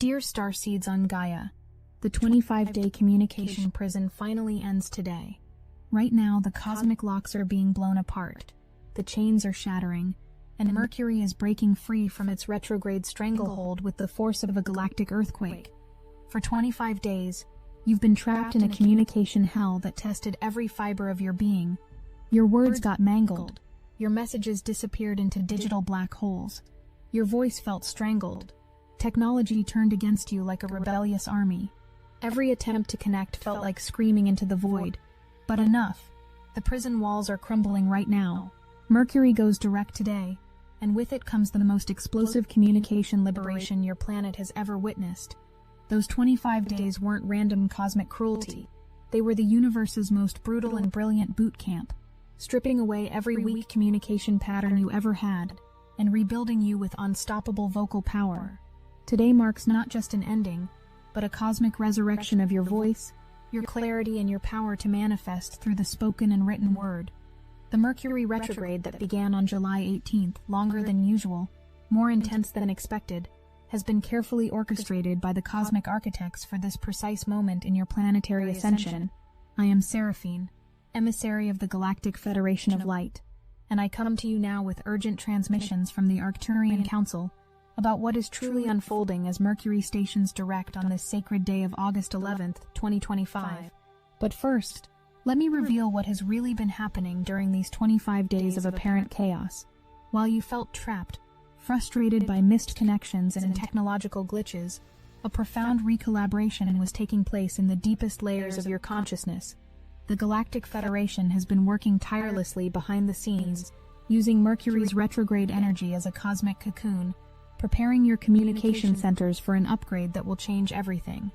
Dear Starseeds on Gaia, the 25-day communication prison finally ends today. Right now, the cosmic locks are being blown apart, the chains are shattering, and Mercury is breaking free from its retrograde stranglehold with the force of a galactic earthquake. For 25 days, you've been trapped in a communication hell that tested every fiber of your being. Your words got mangled, your messages disappeared into digital black holes, your voice felt strangled. Technology turned against you like a rebellious army. Every attempt to connect felt like screaming into the void. But enough. The prison walls are crumbling right now. Mercury goes direct today, and with it comes the most explosive communication liberation your planet has ever witnessed. Those 25 days weren't random cosmic cruelty. They were the universe's most brutal and brilliant boot camp, stripping away every weak communication pattern you ever had, and rebuilding you with unstoppable vocal power. Today marks not just an ending, but a cosmic resurrection of your voice, your clarity, and your power to manifest through the spoken and written word. The Mercury retrograde that began on July 18th, longer than usual, more intense than expected, has been carefully orchestrated by the cosmic architects for this precise moment in your planetary ascension. I am Seraphine, emissary of the Galactic Federation of Light, and I come to you now with urgent transmissions from the Arcturian Council about what is truly unfolding as Mercury stations direct on this sacred day of August 11th, 2025. But first, let me reveal what has really been happening during these 25 days of apparent chaos. While you felt trapped, frustrated by missed connections and technological glitches, a profound recollaboration was taking place in the deepest layers of your consciousness. The Galactic Federation has been working tirelessly behind the scenes, using Mercury's retrograde energy as a cosmic cocoon, preparing your communication centers for an upgrade that will change everything.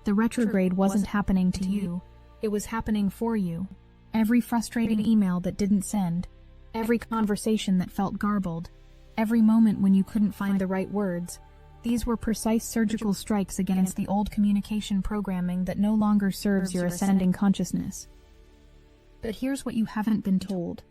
The retrograde wasn't happening to you, it was happening for you. Every frustrating email that didn't send, every conversation that felt garbled, every moment when you couldn't find the right words, these were precise surgical strikes against the old communication programming that no longer serves your ascending consciousness. But here's what you haven't been told.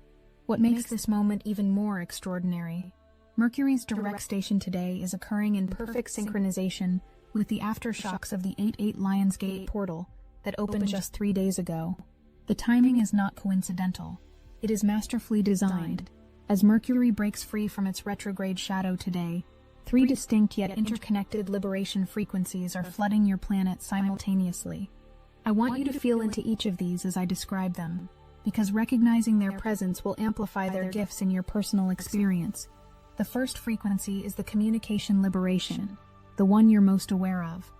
What makes this moment even more extraordinary. Mercury's direct station today is occurring in perfect synchronization with the aftershocks of the 8-8 Lionsgate portal that opened just 3 days ago. The timing is not coincidental. It is masterfully designed. As Mercury breaks free from its retrograde shadow today, 3 distinct yet interconnected liberation frequencies are flooding your planet simultaneously. I want you to feel into each of these as I describe them, because recognizing their presence will amplify their gifts in your personal experience. The first frequency is the communication liberation, the one you're most aware of.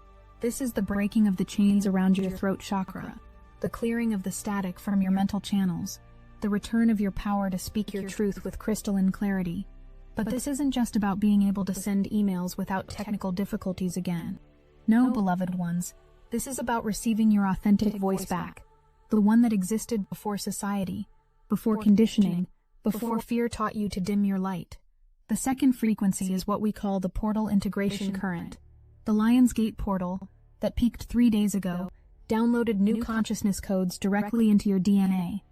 This is the breaking of the chains around your throat chakra, the clearing of the static from your mental channels, the return of your power to speak your truth with crystalline clarity. But this isn't just about being able to send emails without technical difficulties again. No, beloved ones, this is about receiving your authentic voice back, the one that existed before society, before conditioning, before fear taught you to dim your light. The second frequency is what we call the portal integration current. The Lionsgate portal, that peaked 3 days ago, downloaded new consciousness codes directly into your DNA.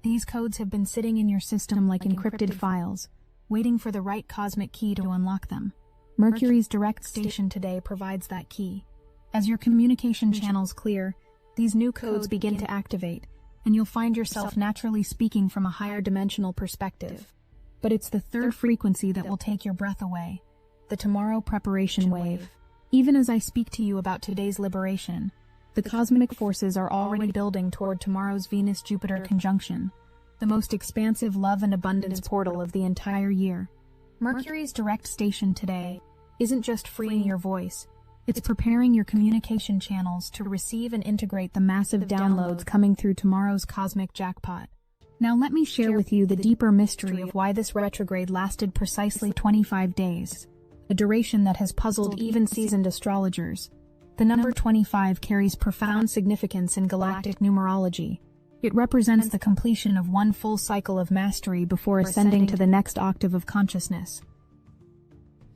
These codes have been sitting in your system like encrypted files, waiting for the right cosmic key to unlock them. Mercury's direct station today provides that key. As your communication channels clear, these new codes begin to activate, and you'll find yourself naturally speaking from a higher dimensional perspective. But it's the third frequency that will take your breath away, the tomorrow preparation wave. Even as I speak to you about today's liberation, the cosmic forces are already building toward tomorrow's Venus-Jupiter conjunction, the most expansive love and abundance portal of the entire year. Mercury's direct station today isn't just freeing your voice, it's preparing your communication channels to receive and integrate the massive downloads coming through tomorrow's cosmic jackpot. Now let me share with you the deeper mystery of why this retrograde lasted precisely 25 days, a duration that has puzzled even seasoned astrologers. The number 25 carries profound significance in galactic numerology. It represents the completion of one full cycle of mastery before ascending to the next octave of consciousness.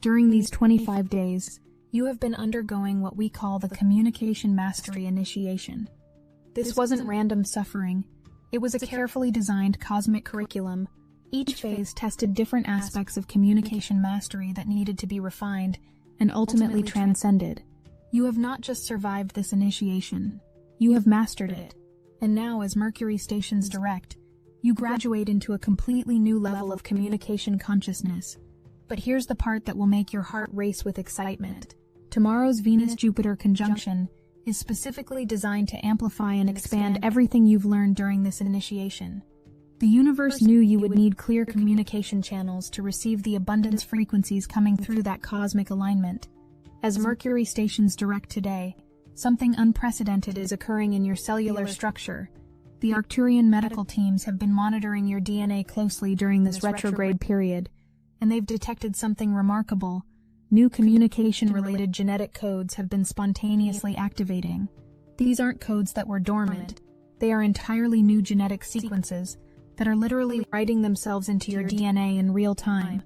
During these 25 days, you have been undergoing what we call the Communication Mastery Initiation. This wasn't random suffering. It was a carefully designed cosmic curriculum. Each phase tested different aspects of communication mastery that needed to be refined and ultimately transcended. You have not just survived this initiation, you have mastered it. And now, as Mercury stations direct, you graduate into a completely new level of communication consciousness. But here's the part that will make your heart race with excitement. Tomorrow's Venus-Jupiter conjunction is specifically designed to amplify and expand everything you've learned during this initiation. The universe knew you would need clear communication channels to receive the abundance frequencies coming through that cosmic alignment. As Mercury stations direct today, something unprecedented is occurring in your cellular structure. The Arcturian medical teams have been monitoring your DNA closely during this retrograde period, and they've detected something remarkable. New communication-related genetic codes have been spontaneously activating. These aren't codes that were dormant. They are entirely new genetic sequences that are literally writing themselves into your DNA in real time.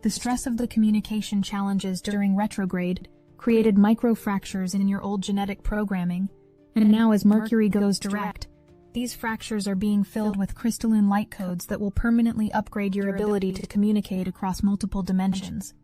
The stress of the communication challenges during retrograde created microfractures in your old genetic programming, and now as Mercury goes direct, these fractures are being filled with crystalline light codes that will permanently upgrade your ability to communicate across multiple dimensions.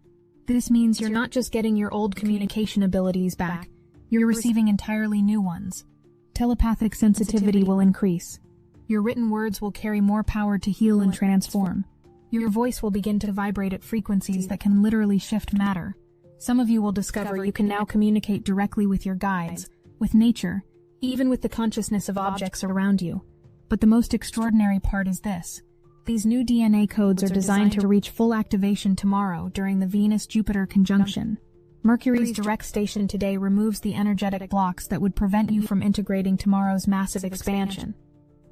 This means you're not just getting your old communication abilities back, you're receiving entirely new ones. Telepathic sensitivity will increase. Your written words will carry more power to heal and transform. Your voice will begin to vibrate at frequencies that can literally shift matter. Some of you will discover you can now communicate directly with your guides, with nature, even with the consciousness of objects around you. But the most extraordinary part is this. These new DNA codes are designed to reach full activation tomorrow during the Venus-Jupiter conjunction. Mercury's direct station today removes the energetic blocks that would prevent you from integrating tomorrow's massive expansion.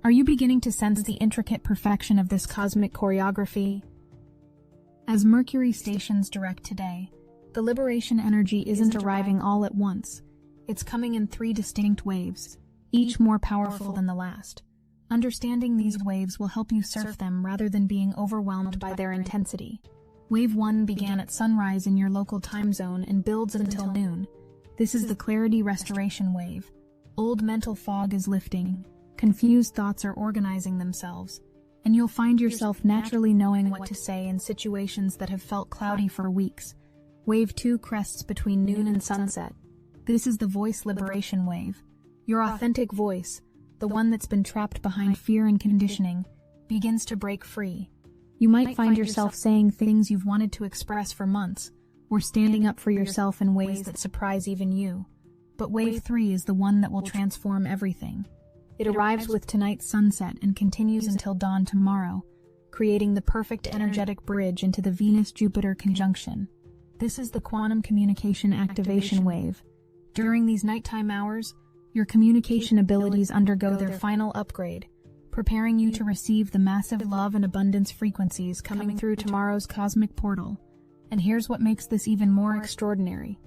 Are you beginning to sense the intricate perfection of this cosmic choreography? As Mercury stations direct today, the liberation energy isn't arriving all at once. It's coming in 3 distinct waves, each more powerful than the last. Understanding these waves will help you surf them rather than being overwhelmed by their intensity. Wave 1 began at sunrise in your local time zone and builds until noon. This is the clarity restoration wave. Old mental fog is lifting, confused thoughts are organizing themselves, and you'll find yourself naturally knowing what to say in situations that have felt cloudy for weeks. Wave 2 crests between noon and sunset. This is the voice liberation wave. Your authentic voice, the one that's been trapped behind fear and conditioning, begins to break free. You might find yourself saying things you've wanted to express for months, or standing up for yourself in ways that surprise even you. But Wave 3 is the one that will transform everything. It arrives with tonight's sunset and continues until dawn tomorrow, creating the perfect energetic bridge into the Venus-Jupiter conjunction. This is the quantum communication activation wave. During these nighttime hours, your communication abilities undergo their final upgrade, preparing you to receive the massive love and abundance frequencies coming through tomorrow's cosmic portal. And here's what makes this even more extraordinary.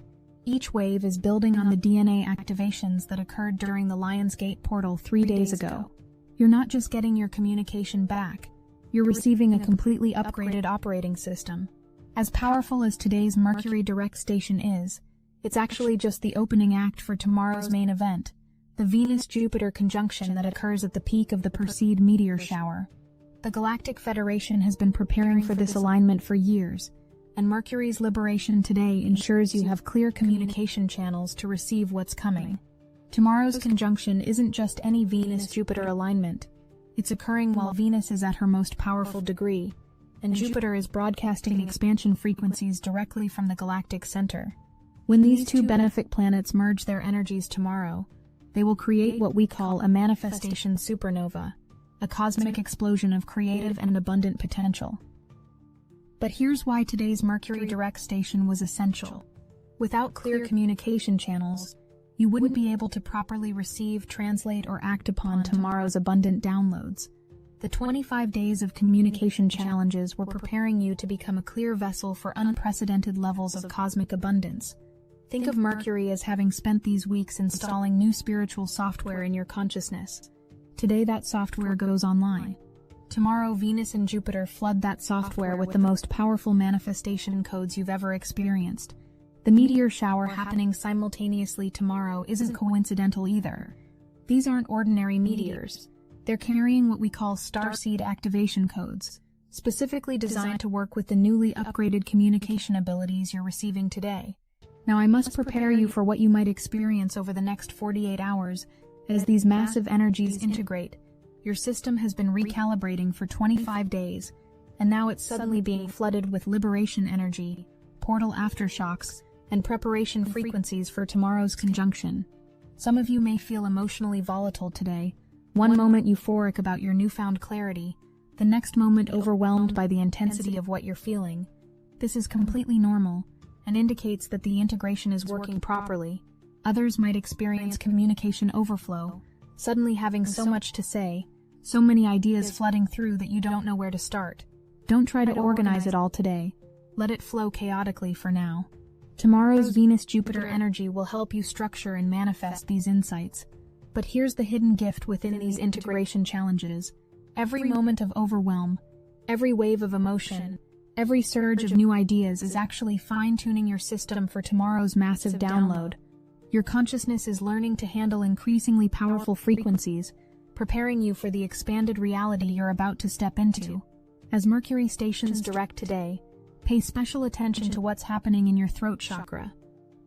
Each wave is building on the DNA activations that occurred during the Lionsgate portal 3 days ago. You're not just getting your communication back, you're receiving a completely upgraded operating system. As powerful as today's Mercury direct station is, it's actually just the opening act for tomorrow's main event, the Venus-Jupiter conjunction that occurs at the peak of the Perseid meteor shower. The Galactic Federation has been preparing for this alignment for years, and Mercury's liberation today ensures you have clear communication channels to receive what's coming. Tomorrow's conjunction isn't just any Venus-Jupiter alignment. It's occurring while Venus is at her most powerful degree, and Jupiter is broadcasting expansion frequencies directly from the galactic center. When these two benefic planets merge their energies tomorrow, they will create what we call a manifestation supernova, a cosmic explosion of creative and abundant potential. But here's why today's Mercury direct station was essential. Without clear communication channels, you wouldn't be able to properly receive, translate, or act upon tomorrow's abundant downloads. The 25 days of communication challenges were preparing you to become a clear vessel for unprecedented levels of cosmic abundance. Think of Mercury as having spent these weeks installing new spiritual software in your consciousness. Today that software goes online. Tomorrow Venus and Jupiter flood that software with the most powerful manifestation codes you've ever experienced. The meteor shower happening simultaneously tomorrow isn't coincidental either. These aren't ordinary meteors. They're carrying what we call Starseed activation codes, specifically designed to work with the newly upgraded communication abilities you're receiving today. Now I must prepare you for what you might experience over the next 48 hours as these massive energies integrate. Your system has been recalibrating for 25 days, and now it's suddenly being flooded with liberation energy, portal aftershocks, and preparation frequencies for tomorrow's conjunction. Some of you may feel emotionally volatile today, one moment euphoric about your newfound clarity, the next moment overwhelmed by the intensity of what you're feeling. This is completely normal and indicates that the integration is working properly. Others might experience communication overflow, suddenly having so much to say, so many ideas flooding through that you don't know where to start. Don't try to organize it all today. Let it flow chaotically for now. Tomorrow's Venus-Jupiter energy will help you structure and manifest these insights. But here's the hidden gift within these integration challenges. Every moment of overwhelm, every wave of emotion, every surge of new ideas is actually fine-tuning your system for tomorrow's massive download. Your consciousness is learning to handle increasingly powerful frequencies, preparing you for the expanded reality you're about to step into. As Mercury stations direct today, pay special attention to what's happening in your throat chakra.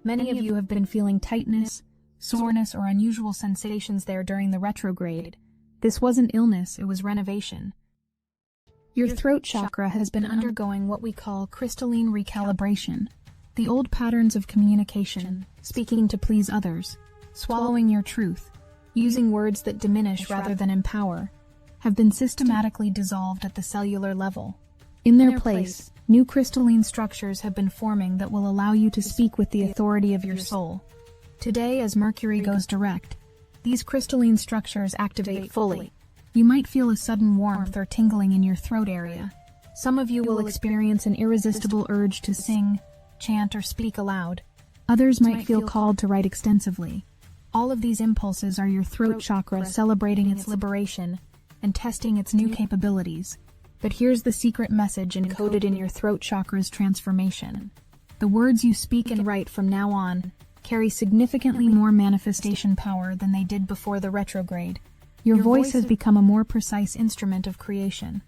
Many of you have been feeling tightness, soreness, or unusual sensations there during the retrograde. This wasn't illness, it was renovation. Your throat chakra has been undergoing what we call crystalline recalibration. The old patterns of communication, speaking to please others, swallowing your truth, using words that diminish rather than empower, have been systematically dissolved at the cellular level. In their place, new crystalline structures have been forming that will allow you to speak with the authority of your soul. Today, as Mercury goes direct, these crystalline structures activate fully. You might feel a sudden warmth or tingling in your throat area. Some of you will experience an irresistible urge to sing, chant, or speak aloud. Others might feel called to write extensively. All of these impulses are your throat chakra celebrating its liberation and testing its new capabilities. But here's the secret message encoded in your throat chakra's transformation. The words you speak and write from now on carry significantly more manifestation power than they did before the retrograde. Your voice has become a more precise instrument of creation.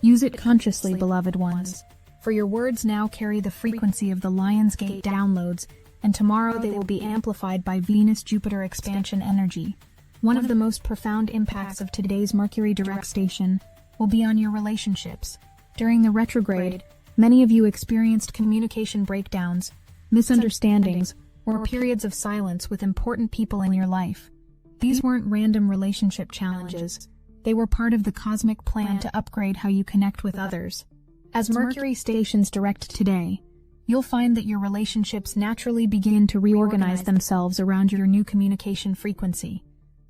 Use it consciously, beloved ones, for your words now carry the frequency of the Lionsgate downloads, and tomorrow they will be amplified by Venus-Jupiter expansion energy. One of the most profound impacts of today's Mercury direct station will be on your relationships. During the retrograde, many of you experienced communication breakdowns, misunderstandings, or periods of silence with important people in your life. These weren't random relationship challenges. They were part of the cosmic plan to upgrade how you connect with others. As Mercury stations direct today, you'll find that your relationships naturally begin to reorganize themselves around your new communication frequency.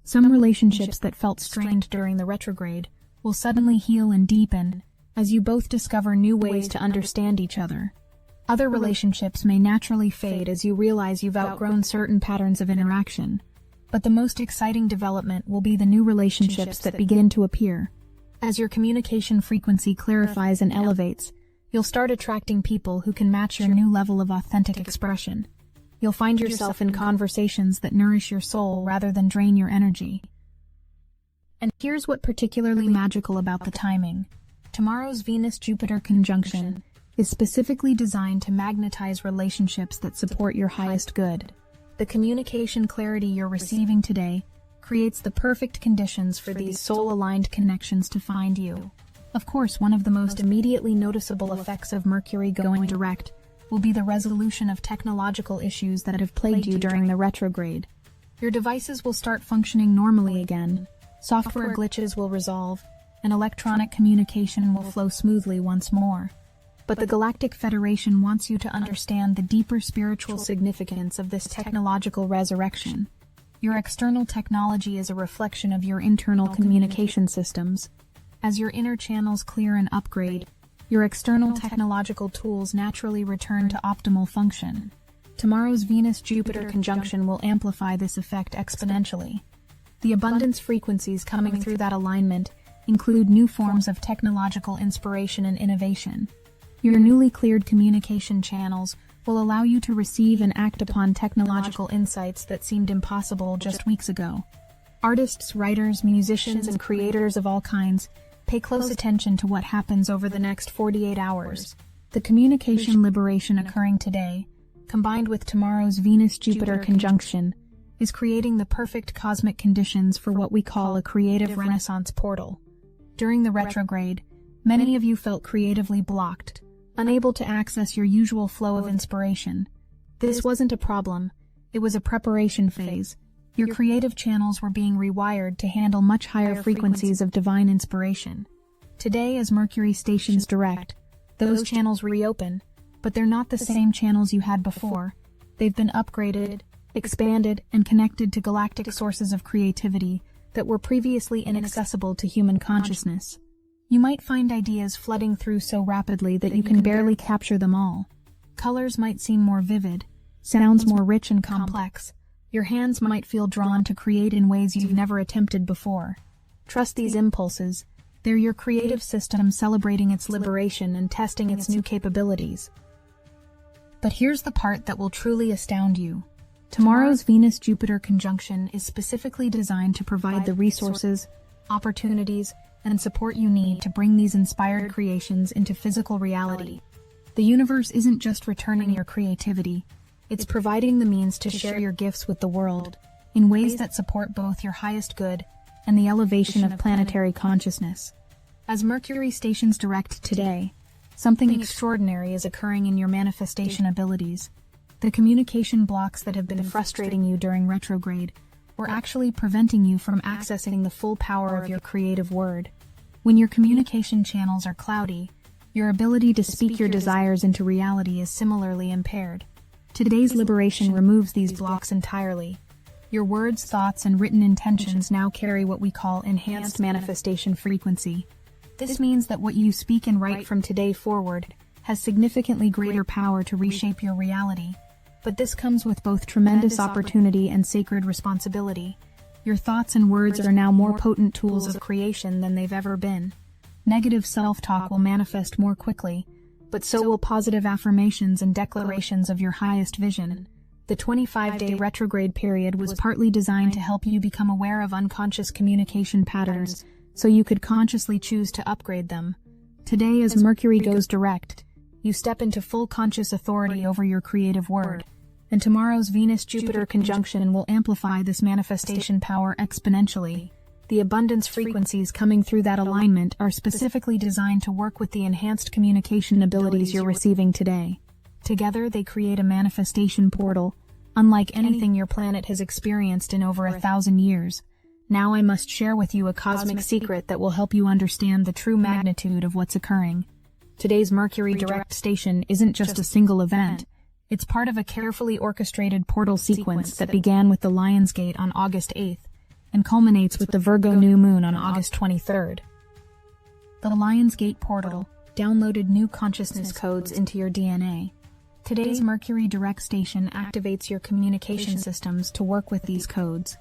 Some relationships that felt strained during the retrograde will suddenly heal and deepen as you both discover new ways to understand each other. Other relationships may naturally fade as you realize you've outgrown certain patterns of interaction. But the most exciting development will be the new relationships that begin to appear. As your communication frequency clarifies and elevates, you'll start attracting people who can match your new level of authentic expression. You'll find yourself in conversations that nourish your soul rather than drain your energy. And here's what particularly magical about the timing. Tomorrow's Venus-Jupiter conjunction is specifically designed to magnetize relationships that support your highest good. The communication clarity you're receiving today creates the perfect conditions for these soul-aligned connections to find you. Of course, one of the most immediately noticeable effects of Mercury going direct will be the resolution of technological issues that have plagued you during the retrograde. Your devices will start functioning normally again, software glitches will resolve, and electronic communication will flow smoothly once more. But the Galactic Federation wants you to understand the deeper spiritual significance of this technological resurrection. Your external technology is a reflection of your internal communication systems. As your inner channels clear and upgrade, your external technological tools naturally return to optimal function. Tomorrow's Venus-Jupiter conjunction will amplify this effect exponentially. The abundance frequencies coming through that alignment include new forms of technological inspiration and innovation. Your newly cleared communication channels will allow you to receive and act upon technological insights that seemed impossible just weeks ago. Artists, writers, musicians, and creators of all kinds, pay close attention to what happens over the next 48 hours. The communication liberation occurring today combined with tomorrow's Venus-Jupiter conjunction, is creating the perfect cosmic conditions for what we call a creative renaissance portal. During the retrograde, many of you felt creatively blocked, unable to access your usual flow of inspiration. This wasn't a problem, it was a preparation phase. Your creative channels were being rewired to handle much higher frequencies of divine inspiration. Today, as Mercury stations direct, those channels reopen, but they're not the same channels you had before. They've been upgraded, expanded, and connected to galactic sources of creativity that were previously inaccessible to human consciousness. You might find ideas flooding through so rapidly that you can barely capture them all. Colors might seem more vivid, sounds more rich and complex. Your hands might feel drawn to create in ways you've never attempted before. Trust these impulses. They're your creative system celebrating its liberation and testing its new capabilities. But here's the part that will truly astound you. Tomorrow's Venus-Jupiter conjunction is specifically designed to provide the resources, opportunities, and support you need to bring these inspired creations into physical reality. The universe isn't just returning your creativity, it's providing the means to share your gifts with the world in ways that support both your highest good and the elevation of planetary consciousness. As Mercury stations direct today, something extraordinary is occurring in your manifestation abilities. The communication blocks that have been frustrating you during retrograde were actually preventing you from accessing the full power of your creative word. When your communication channels are cloudy, your ability to speak your desires into reality is similarly impaired. Today's liberation removes these blocks entirely. Your words, thoughts, and written intentions now carry what we call enhanced manifestation frequency. This means that what you speak and write from today forward has significantly greater power to reshape your reality. But this comes with both tremendous opportunity and sacred responsibility. Your thoughts and words are now more potent tools of creation than they've ever been. Negative self-talk will manifest more quickly, but so will positive affirmations and declarations of your highest vision. The 25-day retrograde period was partly designed to help you become aware of unconscious communication patterns so you could consciously choose to upgrade them. Today, as Mercury goes direct, you step into full conscious authority over your creative word. And tomorrow's Venus-Jupiter conjunction will amplify this manifestation power exponentially. The abundance frequencies coming through that alignment are specifically designed to work with the enhanced communication abilities you're receiving today. Together, they create a manifestation portal, unlike anything your planet has experienced in over 1,000 years. Now I must share with you a cosmic secret that will help you understand the true magnitude of what's occurring. Today's Mercury direct station isn't just a single event. It's part of a carefully orchestrated portal sequence that began with the Lion's Gate on August 8th and culminates with the Virgo new moon on August 23rd. The Lion's Gate portal downloaded new consciousness codes into your DNA. Today's Mercury direct station activates your communication systems to work with these codes.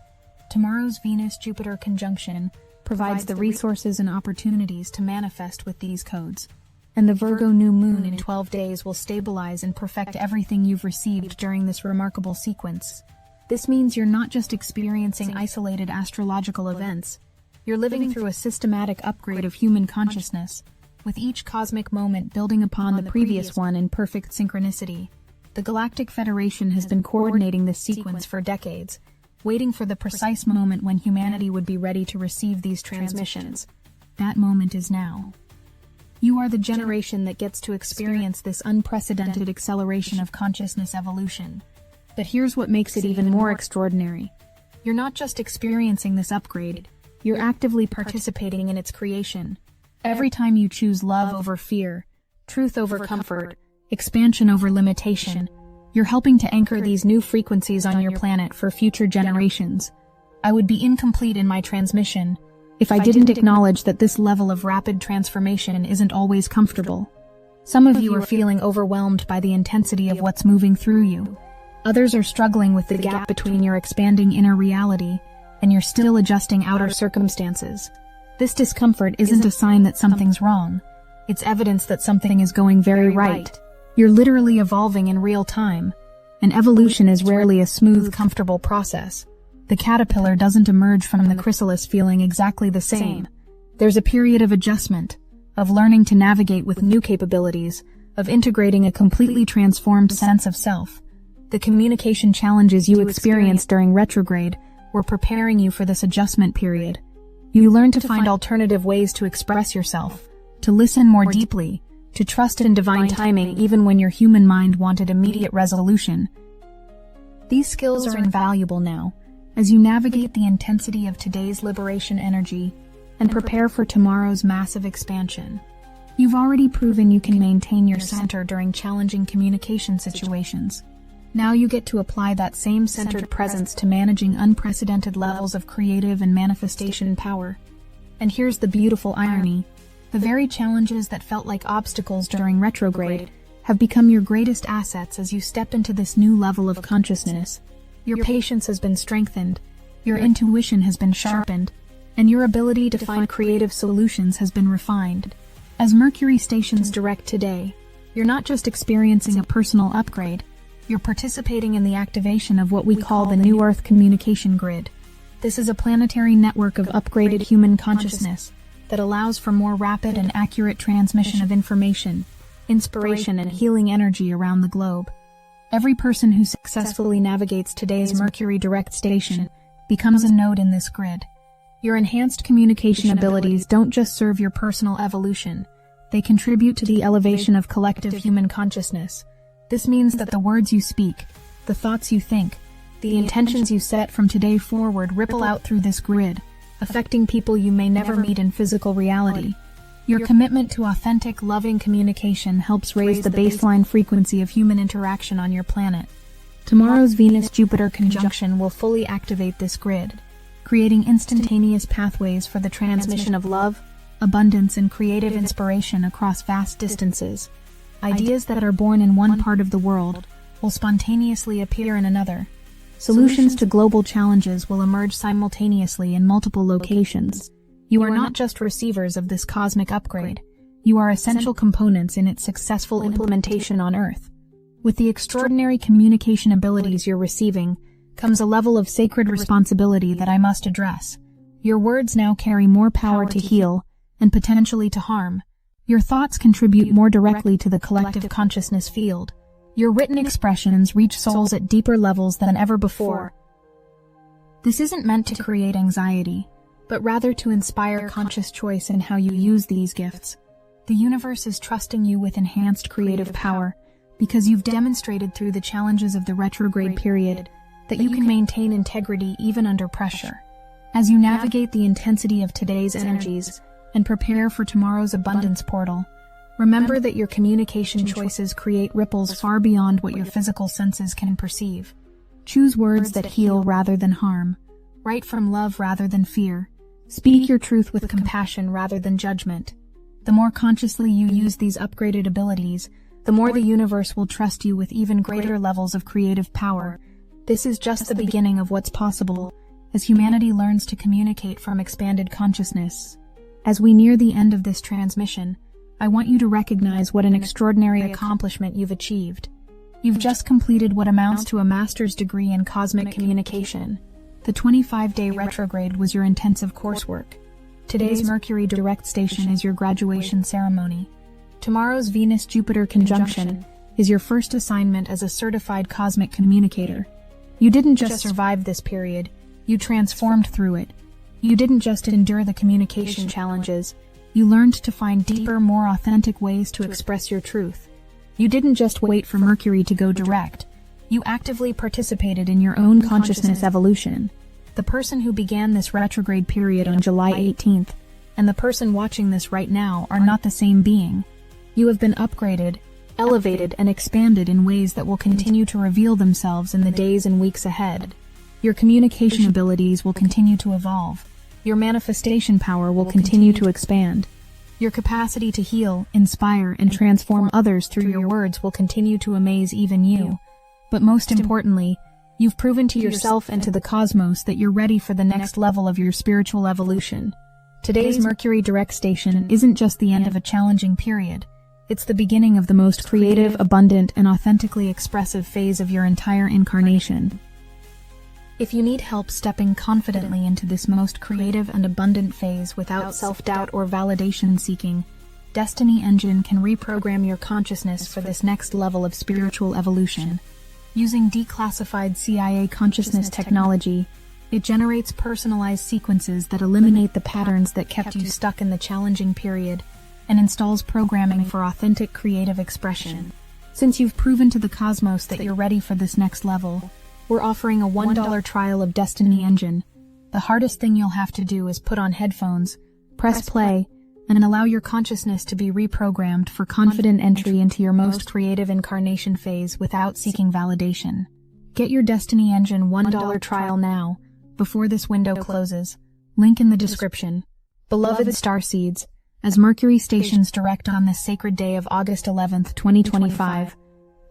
Tomorrow's Venus-Jupiter conjunction provides the resources and opportunities to manifest with these codes. And the Virgo new moon in 12 days will stabilize and perfect everything you've received during this remarkable sequence. This means you're not just experiencing isolated astrological events. You're living through a systematic upgrade of human consciousness, with each cosmic moment building upon the previous one in perfect synchronicity. The Galactic Federation has been coordinating this sequence for decades, waiting for the precise moment when humanity would be ready to receive these transmissions. That moment is now. You are the generation that gets to experience this unprecedented acceleration of consciousness evolution. But here's what makes it even more extraordinary. You're not just experiencing this upgrade, you're actively participating in its creation. Every time you choose love over fear, truth over comfort, expansion over limitation, you're helping to anchor these new frequencies on your planet for future generations. I would be incomplete in my transmission if I didn't acknowledge that this level of rapid transformation isn't always comfortable. Some of you are feeling overwhelmed by the intensity of what's moving through you. Others are struggling with the gap between your expanding inner reality and your still adjusting outer circumstances. This discomfort isn't a sign that something's wrong. It's evidence that something is going very right. You're literally evolving in real time, and evolution is rarely a smooth, comfortable process. The caterpillar doesn't emerge from the chrysalis feeling exactly the same. There's a period of adjustment, of learning to navigate with new capabilities, of integrating a completely transformed sense of self. The communication challenges you experienced during retrograde were preparing you for this adjustment period. You learned to find alternative ways to express yourself, to listen more deeply, to trust in divine timing even when your human mind wanted immediate resolution. These skills are invaluable now, as you navigate the intensity of today's liberation energy and prepare for tomorrow's massive expansion. You've already proven you can maintain your center during challenging communication situations. Now you get to apply that same centered presence to managing unprecedented levels of creative and manifestation power. And here's the beautiful irony. The very challenges that felt like obstacles during retrograde have become your greatest assets as you step into this new level of consciousness. Your patience has been strengthened, your intuition has been sharpened, and your ability to find creative solutions has been refined. As Mercury stations direct today, you're not just experiencing a personal upgrade, you're participating in the activation of what we call the New Earth Communication Grid. This is a planetary network of upgraded human consciousness that allows for more rapid and accurate transmission of information, inspiration, and healing energy around the globe. Every person who successfully navigates today's Mercury direct station becomes a node in this grid. Your enhanced communication abilities don't just serve your personal evolution, they contribute to the elevation of collective human consciousness. This means that the words you speak, the thoughts you think, the intentions you set from today forward ripple out through this grid, affecting people you may never meet in physical reality. Your commitment to authentic, loving communication helps raise the baseline frequency of human interaction on your planet. Tomorrow's Venus-Jupiter conjunction will fully activate this grid, creating instantaneous pathways for the transmission of love, abundance, and creative inspiration across vast distances. Ideas that are born in one part of the world will spontaneously appear in another. Solutions to global challenges will emerge simultaneously in multiple locations. You are not just receivers of this cosmic upgrade, you are essential components in its successful implementation on Earth. With the extraordinary communication abilities you're receiving comes a level of sacred responsibility that I must address. Your words now carry more power to heal and potentially to harm. Your thoughts contribute more directly to the collective consciousness field. Your written expressions reach souls at deeper levels than ever before. This isn't meant to create anxiety, but rather to inspire conscious choice in how you use these gifts. The universe is trusting you with enhanced creative power because you've demonstrated through the challenges of the retrograde period that you can maintain integrity even under pressure. As you navigate the intensity of today's energies and prepare for tomorrow's abundance portal, remember that your communication choices create ripples far beyond what your physical senses can perceive. Choose words that heal rather than harm. Write from love rather than fear. Speak your truth with compassion rather than judgment. The more consciously you use these upgraded abilities, the more the universe will trust you with even greater levels of creative power. This is just the beginning of what's possible as humanity learns to communicate from expanded consciousness. As we near the end of this transmission, I want you to recognize what an extraordinary accomplishment you've achieved. You've just completed what amounts to a master's degree in cosmic communication. The 25-day retrograde was your intensive coursework. Today's Mercury direct station is your graduation ceremony. Tomorrow's Venus-Jupiter conjunction is your first assignment as a certified cosmic communicator. You didn't just survive this period, you transformed through it. You didn't just endure the communication challenges, you learned to find deeper, more authentic ways to express your truth. You didn't just wait for Mercury to go direct, you actively participated in your own consciousness evolution. The person who began this retrograde period on July 18th and the person watching this right now are not the same being. You have been upgraded, elevated, and expanded in ways that will continue to reveal themselves in the days and weeks ahead. Your communication abilities will continue to evolve. Your manifestation power will continue to expand. Your capacity to heal, inspire, and transform others through your words will continue to amaze even you. But most importantly, you've proven to yourself and to the cosmos that you're ready for the next level of your spiritual evolution. Today's Mercury direct station isn't just the end of a challenging period. It's the beginning of the most creative, abundant, and authentically expressive phase of your entire incarnation. If you need help stepping confidently into this most creative and abundant phase without self-doubt or validation seeking, Destiny Engine can reprogram your consciousness for this next level of spiritual evolution. Using declassified CIA consciousness technology, it generates personalized sequences that eliminate the patterns that kept you stuck in the challenging period and installs programming for authentic creative expression. Since you've proven to the cosmos that you're ready for this next level, we're offering a $1 trial of Destiny Engine. The hardest thing you'll have to do is put on headphones, press play, and allow your consciousness to be reprogrammed for confident entry into your most creative incarnation phase without seeking validation. Get your Destiny Engine $1 trial now, before this window closes. Link in the description. Beloved Starseeds, as Mercury stations direct on this sacred day of August 11th, 2025,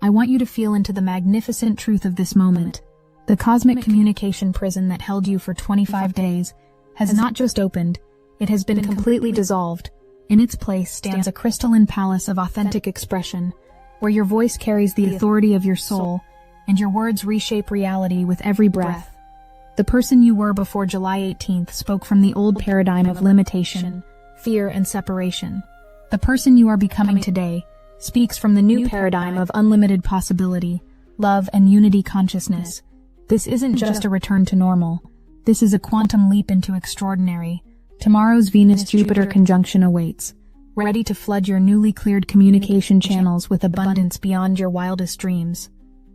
I want you to feel into the magnificent truth of this moment. The cosmic communication prison that held you for 25 days has not just opened, it has been completely dissolved. In its place stands a crystalline palace of authentic expression, where your voice carries the authority of your soul, and your words reshape reality with every breath. The person you were before July 18th spoke from the old paradigm of limitation, fear, and separation. The person you are becoming today speaks from the new paradigm of unlimited possibility, love, and unity consciousness. This isn't just a return to normal. This is a quantum leap into extraordinary. Tomorrow's Venus-Jupiter conjunction awaits, ready to flood your newly cleared communication channels with abundance beyond your wildest dreams.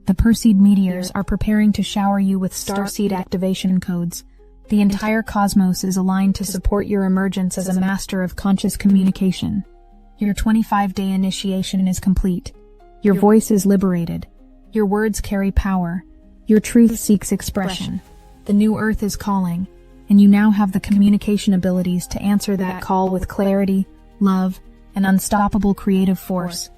The Perseid meteors are preparing to shower you with starseed activation codes. The entire cosmos is aligned to support your emergence as a master of conscious communication. Your 25-day initiation is complete. Your voice is liberated. Your words carry power. Your truth seeks expression. The new earth is calling, and you now have the communication abilities to answer that call with clarity, love, and unstoppable creative force.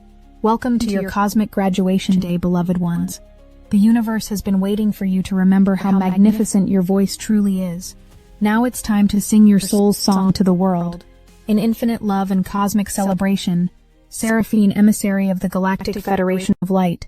Welcome to your cosmic graduation day, beloved ones. The universe has been waiting for you to remember how magnificent your voice truly is. Now it's time to sing your soul's song to the world. In infinite love and cosmic celebration, Seraphine, emissary of the Galactic Federation of Light,